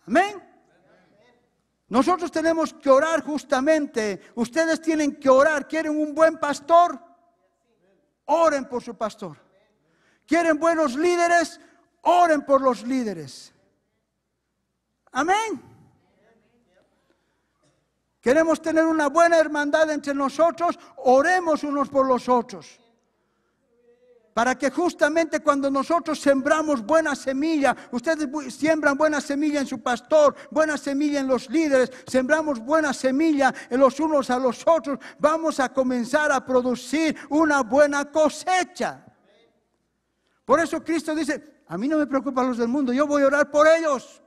Amén. Nosotros tenemos que orar justamente. Ustedes tienen que orar. ¿Quieren un buen pastor? Oren por su pastor. ¿Quieren buenos líderes? Oren por los líderes. Amén. Queremos tener una buena hermandad entre nosotros. Oremos unos por los otros. Para que justamente cuando nosotros sembramos buena semilla, ustedes siembran buena semilla en su pastor, buena semilla en los líderes, sembramos buena semilla en los unos a los otros, vamos a comenzar a producir una buena cosecha. Por eso Cristo dice, a mí no me preocupan los del mundo, yo voy a orar por ellos.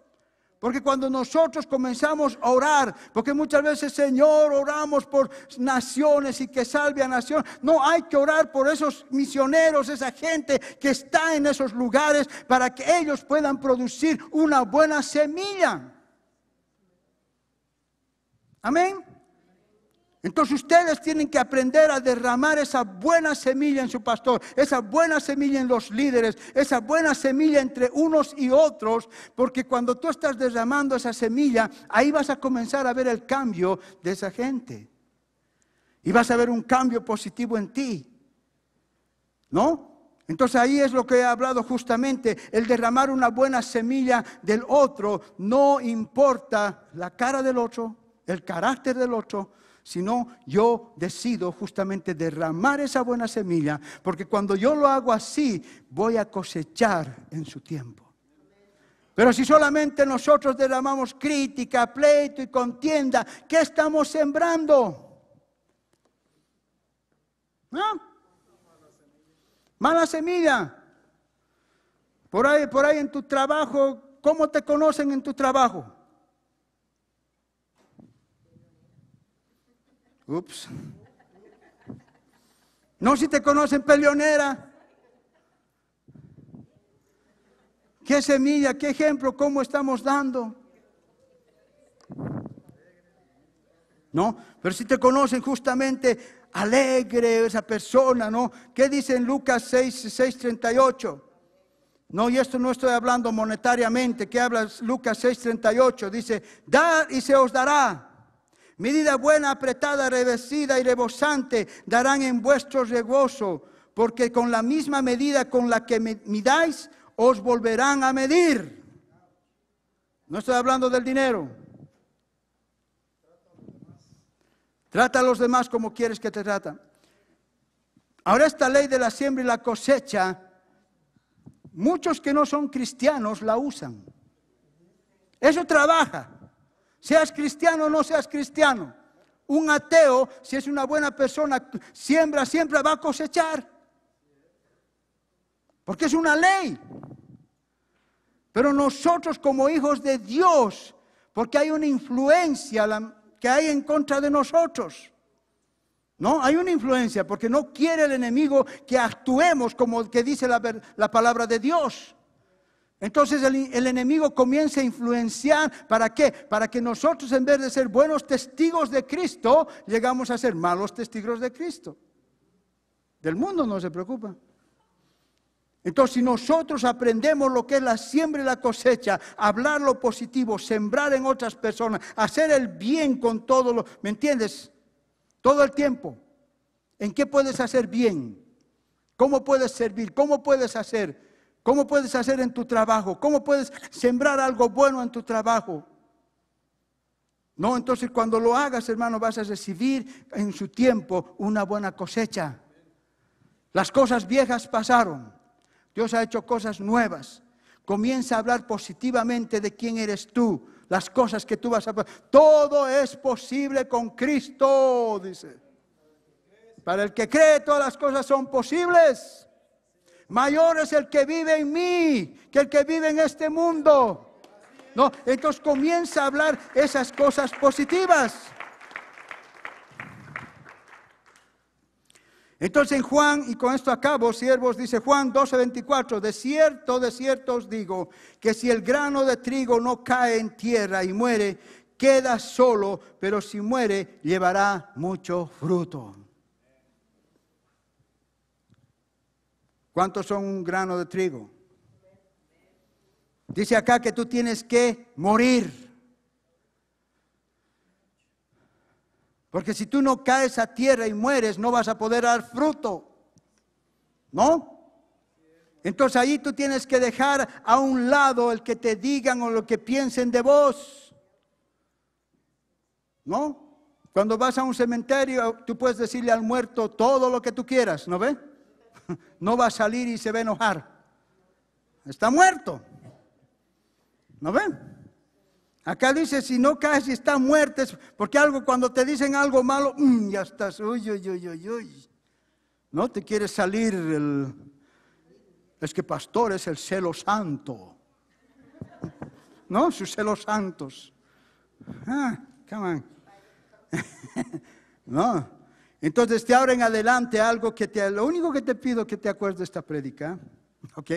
Porque cuando nosotros comenzamos a orar, porque muchas veces, Señor, oramos por naciones y que salve a nación. No, hay que orar por esos misioneros, esa gente que está en esos lugares para que ellos puedan producir una buena semilla. Amén. Entonces ustedes tienen que aprender a derramar esa buena semilla en su pastor, esa buena semilla en los líderes, esa buena semilla entre unos y otros, porque cuando tú estás derramando esa semilla, ahí vas a comenzar a ver el cambio de esa gente. Y vas a ver un cambio positivo en ti, ¿no? Entonces ahí es lo que he hablado justamente, el derramar una buena semilla del otro, no importa la cara del otro, el carácter del otro, sino yo decido justamente derramar esa buena semilla, porque cuando yo lo hago así, voy a cosechar en su tiempo. Pero si solamente nosotros derramamos crítica, pleito y contienda, ¿qué estamos sembrando? ¿No? Mala semilla. Por ahí en tu trabajo, ¿cómo te conocen en tu trabajo? Ups. No, si te conocen peleonera. ¿Qué semilla, qué ejemplo, cómo estamos dando? ¿No? Pero si te conocen justamente alegre esa persona, ¿no? ¿Qué dice en Lucas 6:38? No, y esto no estoy hablando monetariamente. ¿Qué habla Lucas 6:38? Dice, dad y se os dará. Medida buena, apretada, revestida y rebosante darán en vuestro regozo, porque con la misma medida con la que midáis, os volverán a medir. No estoy hablando del dinero. Trata a los demás como quieres que te tratan. Ahora esta ley de la siembra y la cosecha, muchos que no son cristianos la usan. Eso trabaja. Seas cristiano o no seas cristiano. Un ateo, si es una buena persona, siembra, siempre va a cosechar. Porque es una ley. Pero nosotros como hijos de Dios, porque hay una influencia que hay en contra de nosotros. ¿No? Hay una influencia porque no quiere el enemigo que actuemos como que dice la palabra de Dios. Entonces el enemigo comienza a influenciar, ¿para qué? Para que nosotros en vez de ser buenos testigos de Cristo, llegamos a ser malos testigos de Cristo. Del mundo no se preocupa. Entonces si nosotros aprendemos lo que es la siembra y la cosecha, hablar lo positivo, sembrar en otras personas, hacer el bien con todo lo, ¿me entiendes? Todo el tiempo. ¿En qué puedes hacer bien? ¿Cómo puedes servir? ¿Cómo puedes hacer? ¿Cómo puedes hacer en tu trabajo? ¿Cómo puedes sembrar algo bueno en tu trabajo? No, entonces cuando lo hagas, hermano, vas a recibir en su tiempo una buena cosecha. Las cosas viejas pasaron. Dios ha hecho cosas nuevas. Comienza a hablar positivamente de quién eres tú, las cosas que tú vas a hacer. Todo es posible con Cristo, dice. Para el que cree, todas las cosas son posibles. Mayor es el que vive en mí que el que vive en este mundo. ¿No? Entonces comienza a hablar esas cosas positivas. Entonces en Juan, y con esto acabo, siervos, dice Juan 12:24, de cierto os digo, que si el grano de trigo no cae en tierra y muere, queda solo, pero si muere, llevará mucho fruto. ¿Cuántos son un grano de trigo? Dice acá que tú tienes que morir. Porque si tú no caes a tierra y mueres, no vas a poder dar fruto. ¿No? Entonces ahí tú tienes que dejar a un lado el que te digan o lo que piensen de vos. ¿No? Cuando vas a un cementerio, tú puedes decirle al muerto todo lo que tú quieras, ¿no ves? No va a salir y se va a enojar. Está muerto. ¿No ven? Acá dice, si no caes y está muerto, porque cuando te dicen algo malo, ya estás, uy. No te quieres salir, es que pastor es el celo santo. ¿No? Sus celos santos. Come on. No. Entonces de ahora en adelante lo único que te pido que te acuerdes de esta prédica, ¿ok?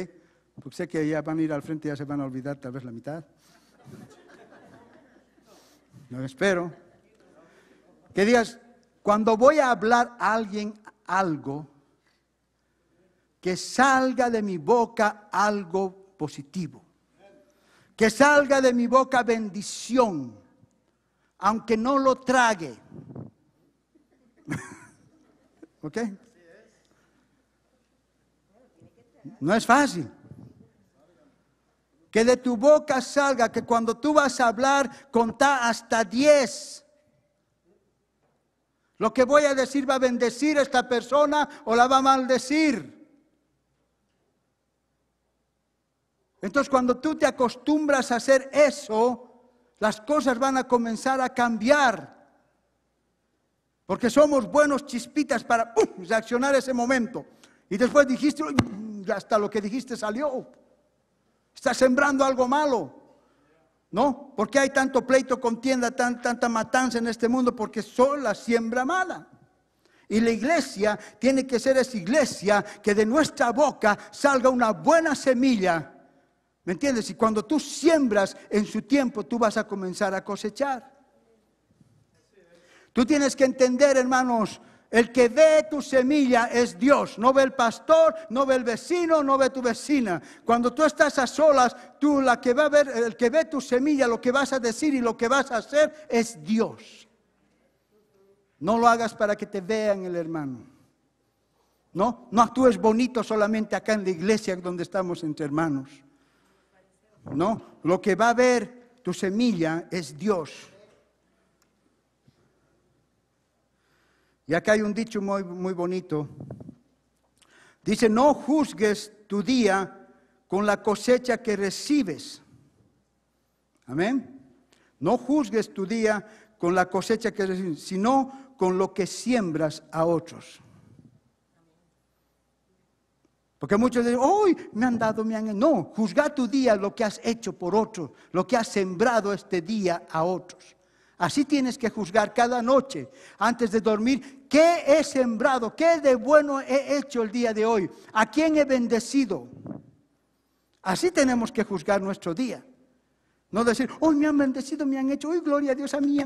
Porque sé que ya van a ir al frente y ya se van a olvidar tal vez la mitad. Yo espero. Que digas, cuando voy a hablar a alguien algo, que salga de mi boca algo positivo. Que salga de mi boca bendición, aunque no lo trague. ¿Ok? No es fácil. Que de tu boca salga, que cuando tú vas a hablar, contá hasta 10. Lo que voy a decir va a bendecir a esta persona o la va a maldecir. Entonces cuando tú te acostumbras a hacer eso, las cosas van a comenzar a cambiar. Porque somos buenos chispitas para reaccionar ese momento. Y después dijiste, hasta lo que dijiste salió. Estás sembrando algo malo. ¿No? ¿Por qué hay tanto pleito, contienda, tanta matanza en este mundo? Porque son la siembra mala. Y la iglesia tiene que ser esa iglesia que de nuestra boca salga una buena semilla. ¿Me entiendes? Y cuando tú siembras en su tiempo, tú vas a comenzar a cosechar. Tú tienes que entender, hermanos, el que ve tu semilla es Dios. No ve el pastor, no ve el vecino, no ve tu vecina. Cuando tú estás a solas, el que ve tu semilla, lo que vas a decir y lo que vas a hacer es Dios. No lo hagas para que te vean el hermano. No actúes bonito solamente acá en la iglesia donde estamos entre hermanos. No, lo que va a ver tu semilla es Dios. Y acá hay un dicho muy, muy bonito. Dice, no juzgues tu día con la cosecha que recibes. Amén. No juzgues tu día con la cosecha que recibes, sino con lo que siembras a otros. Porque muchos dicen, ¡uy! Me han dado. No, juzga tu día lo que has hecho por otros, lo que has sembrado este día a otros. Así tienes que juzgar cada noche, antes de dormir, ¿qué he sembrado? ¿Qué de bueno he hecho el día de hoy? ¿A quién he bendecido? Así tenemos que juzgar nuestro día. No decir, hoy me han bendecido, me han hecho, hoy gloria a Dios, a mí.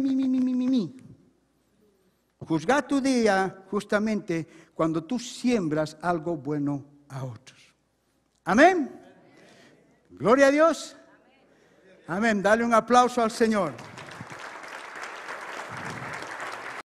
Juzga tu día justamente cuando tú siembras algo bueno a otros. Amén. Gloria a Dios. Amén. Dale un aplauso al Señor.